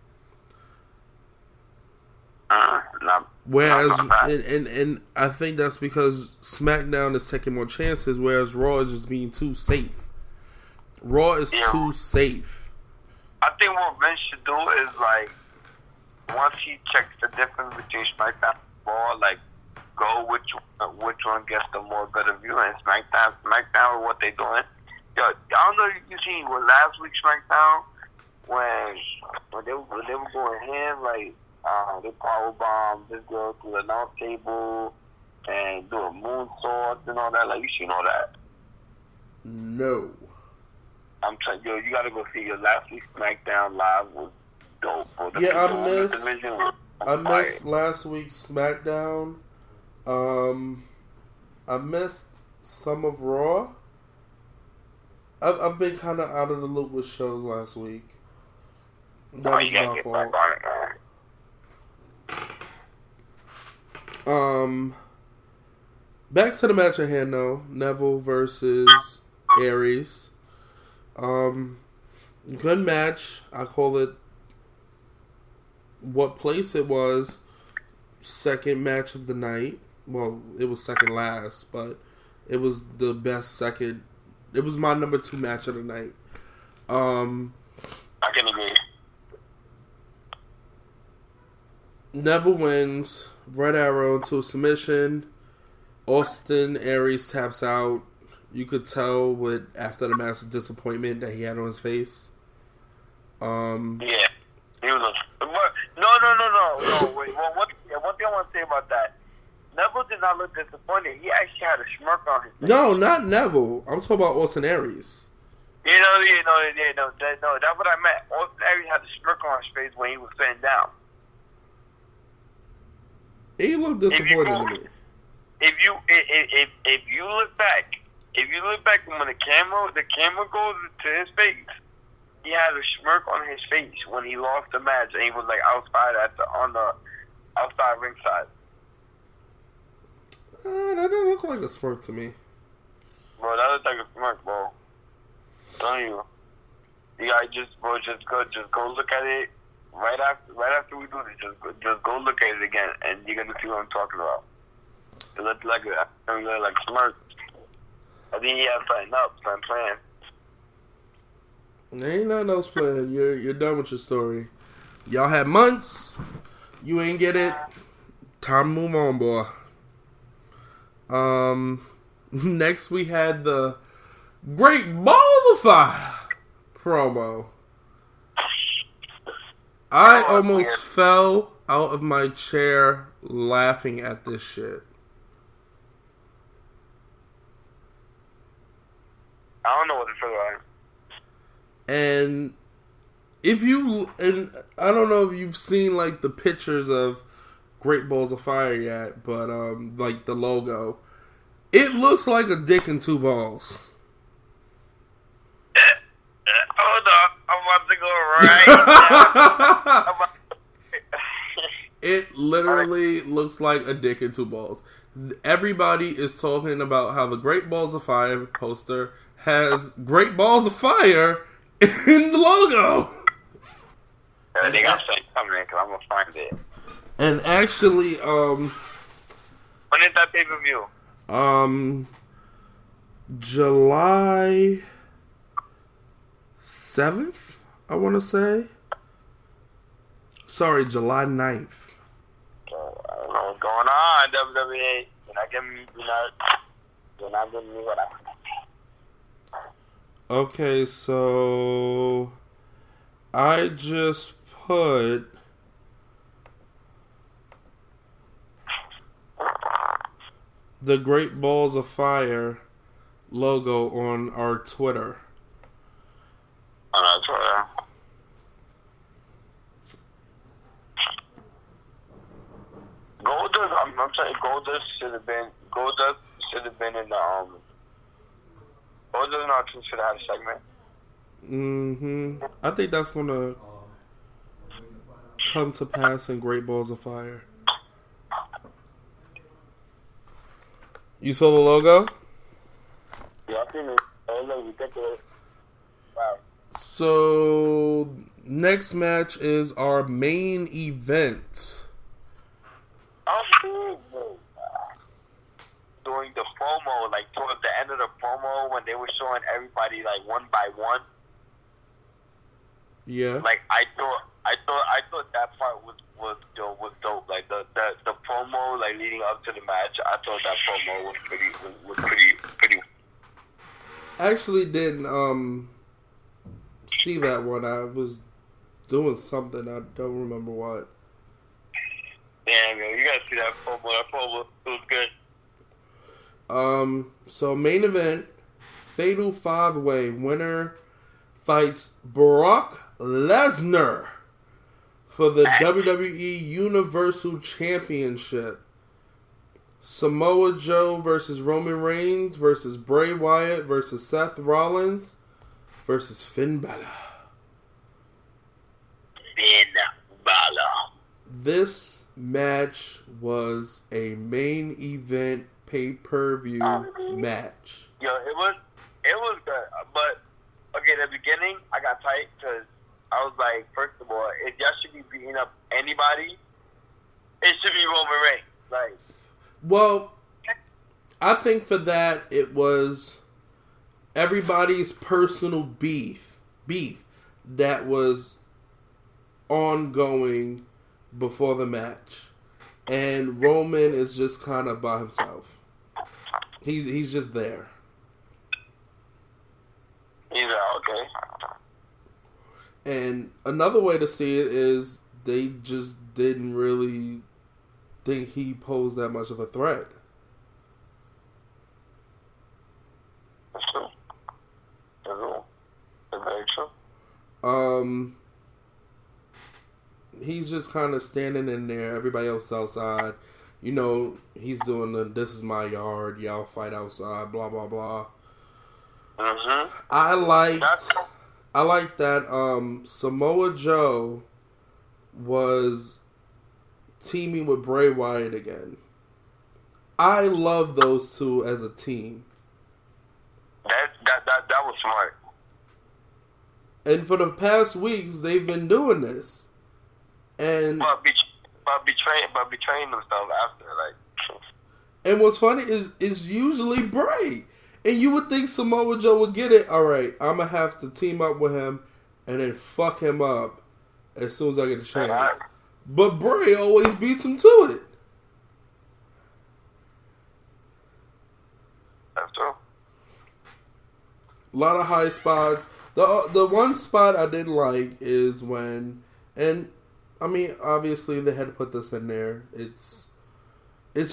Whereas, and I think that's because SmackDown is taking more chances, whereas Raw is just being too safe. Raw is too safe. I think what Vince should do is, like, once he checks the difference between SmackDown and Raw, like, go which one gets the more better view. And SmackDown, what they doing. Yo, I don't know if you seen what last week's SmackDown when they were going ham, like, they powerbomb this girl through the announce table and do a moonsault and all that. Like, you seen all that? No. I'm telling you, you gotta go see your last week's SmackDown Live was dope. Yeah, I missed last week's SmackDown. I missed some of Raw. I've been kind of out of the loop with shows last week. That was my fault. Back to the match at hand though. Neville versus Aries. Good match. I call it what place it was. Second match of the night. Well, it was second last, but it was the best second. It was my number 2 match of the night. I can agree. Neville wins. Red Arrow into a submission. Austin Aries taps out. You could tell after the match the disappointment that he had on his face. Yeah, he was. No. Wait. Well, one thing I want to say about that. Neville did not look disappointed. He actually had a smirk on his face. No, not Neville. I'm talking about Austin Aries. No. That's what I meant. Austin Aries had a smirk on his face when he was sitting down. He looked disappointed to me. If you look back when the camera goes to his face, he had a smirk on his face when he lost the match, and he was like outside on the outside ringside. That didn't look like a smirk to me. Bro, that looked like a smirk, bro. I'm telling you. You gotta just go look at it right after we do this. Just go look at it again, and you're gonna see what I'm talking about. It looked like a smirk. I think he had something planned. There ain't nothing else planned. You're done with your story. Y'all had months. You ain't get it. Time to move on, boy. Next we had the Great Balls of Fire promo. I almost fell out of my chair laughing at this shit. I don't know what to feel like. And I don't know if you've seen like the pictures of Great Balls of Fire yet, but like the logo, it looks like a dick and 2 balls. Hold up, I'm about to go right now. It literally looks like a dick and 2 balls. Everybody is talking about how the Great Balls of Fire poster has Great Balls of Fire in the logo. I think I'm saying something because I'm gonna find it. And actually, when is that pay-per-view? July 7th, I want to say. Sorry, July 9th. I don't know what's going on, WWE. You're not giving me what I want. Okay, so I just put the Great Balls of Fire logo on our Twitter. On our Twitter. I'm saying Goldust should have been in the Goldust not should have had a segment. I think that's gonna come to pass in Great Balls of Fire. You saw the logo? Yeah, I think it's ridiculous. Wow. So next match is our main event. During the promo, like towards the end of the promo, when they were showing everybody like one by one. Yeah. Like I thought that part was dope. Like the promo, like leading up to the match, I thought that promo was pretty. I actually didn't see that one. I was doing something. I don't remember what. Yeah, man, you gotta see that promo. That promo, it was good. So main event, Fatal 5-Way. Winner fights Brock Lesnar for the WWE Universal Championship. Samoa Joe versus Roman Reigns versus Bray Wyatt versus Seth Rollins versus Finn Balor. This match was a main event pay-per-view match. Yo, it was good, but okay, the beginning I got tight because I was like, first of all, if y'all should be beating up anybody, it should be Roman Reigns. Like, well, I think for that it was everybody's personal beef that was ongoing before the match, and Roman is just kind of by himself. He's just there. Okay. And another way to see it is they just didn't really think he posed that much of a threat. That's true. That's very true. He's just kind of standing in there. Everybody else outside. You know, he's doing the "this is my yard, y'all fight outside," blah blah blah. I like that Samoa Joe was teaming with Bray Wyatt again. I love those two as a team. That was smart. And for the past weeks, they've been doing this. And but betraying themselves after, like. And what's funny is usually Bray. And you would think Samoa Joe would get it. All right, I'm going to have to team up with him and then fuck him up as soon as I get a chance. Right. But Bray always beats him to it. That's true. A lot of high spots. The one spot I didn't like is when, and I mean, obviously they had to put this in there. It's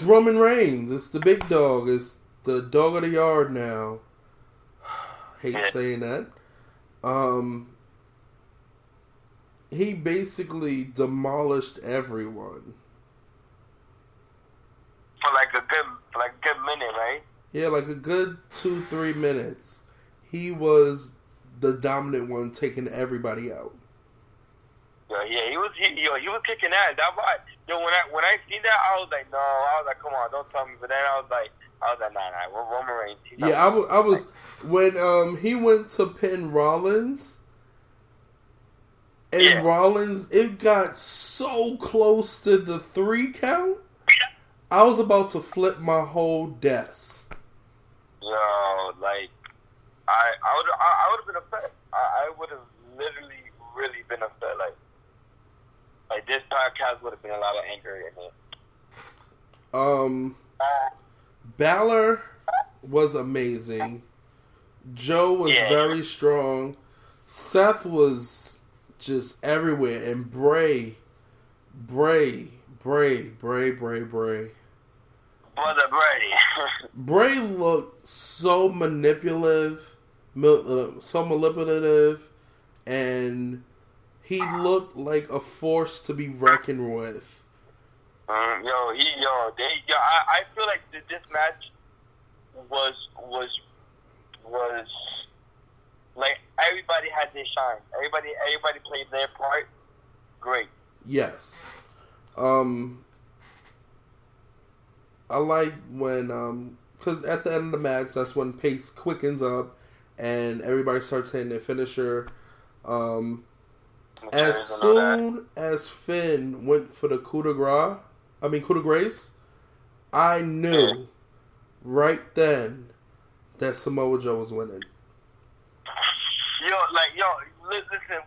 Roman Reigns. It's the big dog. It's the dog of the yard now. Hate saying that. He basically demolished everyone. For like a good minute, right? Yeah, like a good 2-3 minutes. He was the dominant one, taking everybody out. Yeah, he was kicking ass. That was, when I seen that, I was like, no, I was like, come on, don't tell me. But then I was like, nah, Roman Reigns. Yeah, I was when he went to pin Rollins, and Rollins, it got so close to the 3 count, I was about to flip my whole desk. Yo, like I would have been upset. I would have literally really been upset. Like this podcast would have been a lot of anger in it. Balor was amazing. Joe was very strong. Seth was just everywhere, and Bray. Brother Brady. Bray looked so manipulative, and he looked like a force to be reckoned with. I feel like this match was like everybody had their shine. Everybody played their part. Great. Yes. I like when, because at the end of the match, that's when pace quickens up and everybody starts hitting their finisher. As soon as Finn went for the coup de grace, I knew right then that Samoa Joe was winning. Listen,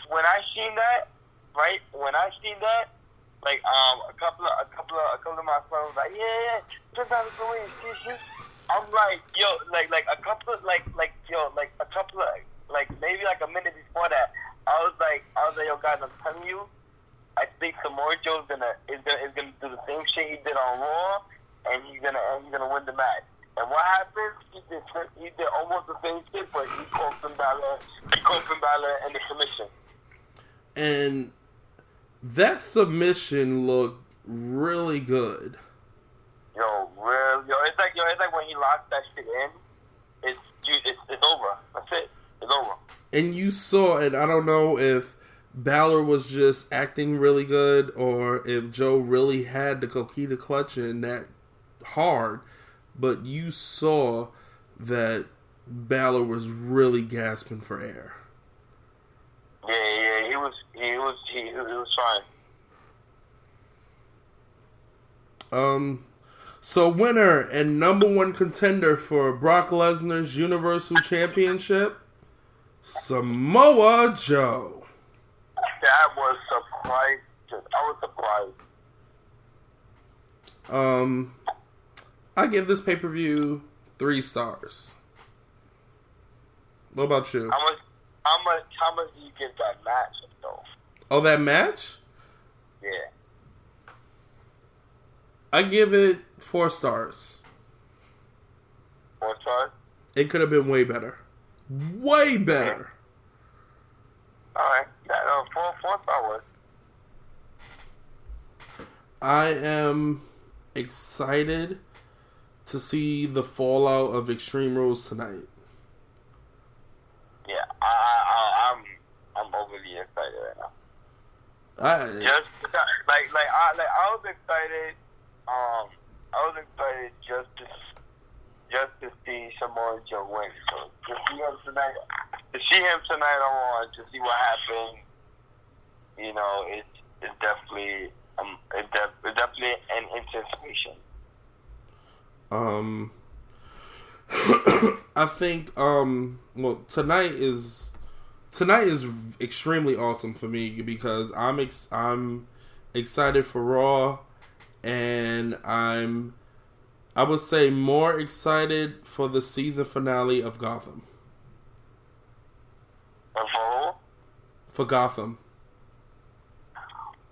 when I seen that, right? Like a couple of my friends was like, yeah, just not the way. I'm like, maybe like a minute before that, I was like, yo guys, I'm telling you, I think Samoa Joe is gonna do the same shit he did on Raw, and he's gonna win the match. And what happened? He did almost the same shit, but he caught Finn Balor in the submission. And that submission looked really good. It's like when he locked that shit in, it's over. That's it. It's over. And you saw, and I don't know if Balor was just acting really good or if Joe really had the Coquina clutch in that hard, but you saw that Balor was really gasping for air. Yeah, he was fine. So winner and number one contender for Brock Lesnar's Universal Championship, Samoa Joe. That was surprising. I was surprised. I give this pay-per-view 3 stars. What about you? How much do you give that match though? Oh, that match? Yeah. I give it 4 stars. 4 stars? It could have been way better. Way better. Alright. Yeah, 4 stars. I am excited to see the fallout of Extreme Rules tonight. Yeah, I'm overly excited right now. I was excited. I was excited just to see Samoa Joe win. So to see him tonight on Raw, to see what happened, it's definitely an anticipation. I think tonight is extremely awesome for me because I'm excited for Raw, and I would say more excited for the season finale of Gotham. For Gotham.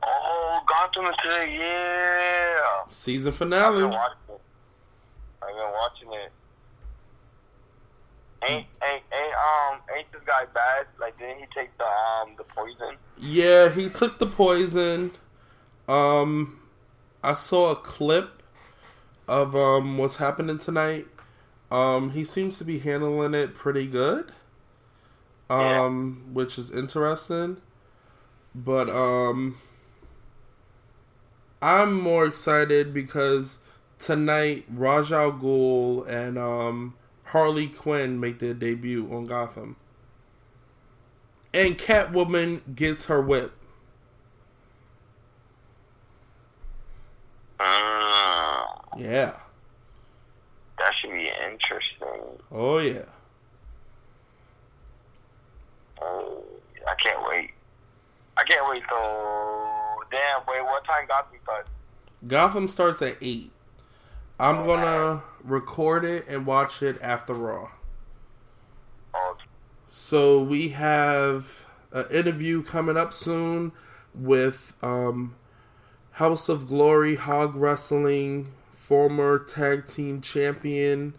Oh, Gotham is today, yeah. Season finale. I've been watching it. Ain't this guy bad? Like, didn't he take the poison? Yeah, he took the poison. I saw a clip of what's happening tonight. He seems to be handling it pretty good. Which is interesting. But I'm more excited because tonight Ra's al Ghul and Harley Quinn make their debut on Gotham. And Catwoman gets her whip. Yeah. Yeah. That should be Interesting. Oh, yeah. Oh, I can't wait. So, damn, wait, what time Gotham starts? Gotham starts at 8. I'm going to record it and watch it after Raw. Oh, So we have an interview coming up soon with House of Glory Hog Wrestling former tag team champion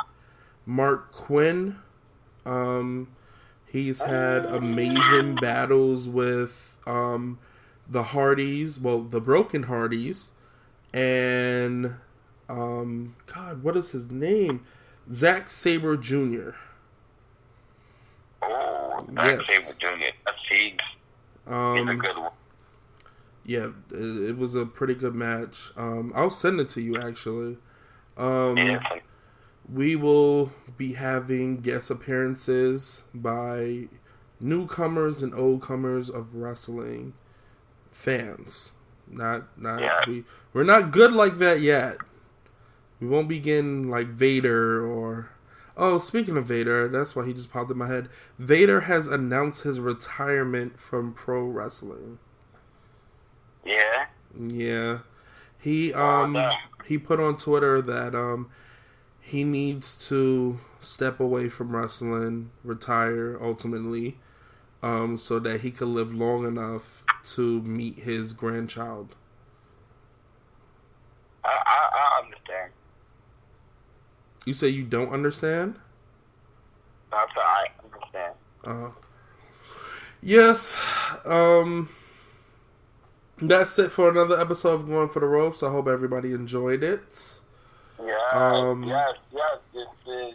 Mark Quinn. He's had amazing battles with the Hardys, well, the Broken Hardys, and God, what is his name? Zack Sabre Jr. Oh, Zack Sabre Jr. That's he's a good one. Yeah, it was a pretty good match. I'll send it to you, actually. We will be having guest appearances by newcomers and oldcomers of wrestling fans. We're not good like that yet. We won't be getting like Vader or... Oh, speaking of Vader, that's why he just popped in my head. Vader has announced his retirement from pro wrestling. Yeah? Yeah. He put on Twitter that he needs to step away from wrestling, retire ultimately, so that he could live long enough to meet his grandchild. I understand. You say you don't understand? I understand. Yes. That's it for another episode of Going for the Ropes. I hope everybody enjoyed it. Yes. This is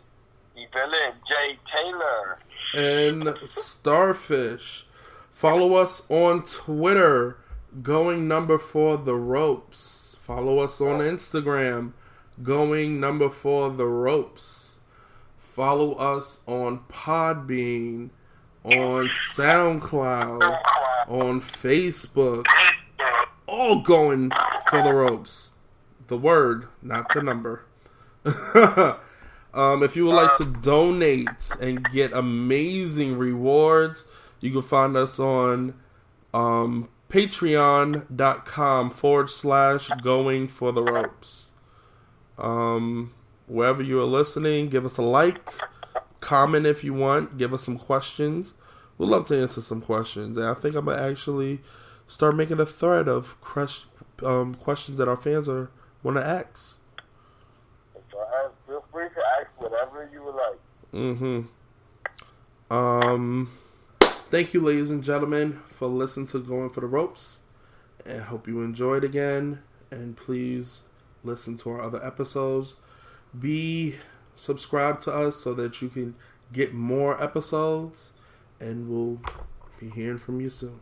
the villain, Jay Taylor. And Starfish. Follow us on Twitter, Going4 the Ropes. Follow us on Instagram, Going4 the Ropes. Follow us on Podbean, on SoundCloud, on Facebook. All Going for the Ropes. The word, not the number. If you would like to donate and get amazing rewards, you can find us on patreon.com/Going for the Ropes. Wherever you are listening, give us a like, comment if you want, give us some questions. We'd love to answer some questions. And I think I'm going to actually start making a thread of questions that our fans want to ask. Feel free to ask whatever you would like. Thank you, ladies and gentlemen, for listening to Going for the Ropes. And I hope you enjoyed again. And please listen to our other episodes. Be subscribed to us so that you can get more episodes. And we'll be hearing from you soon.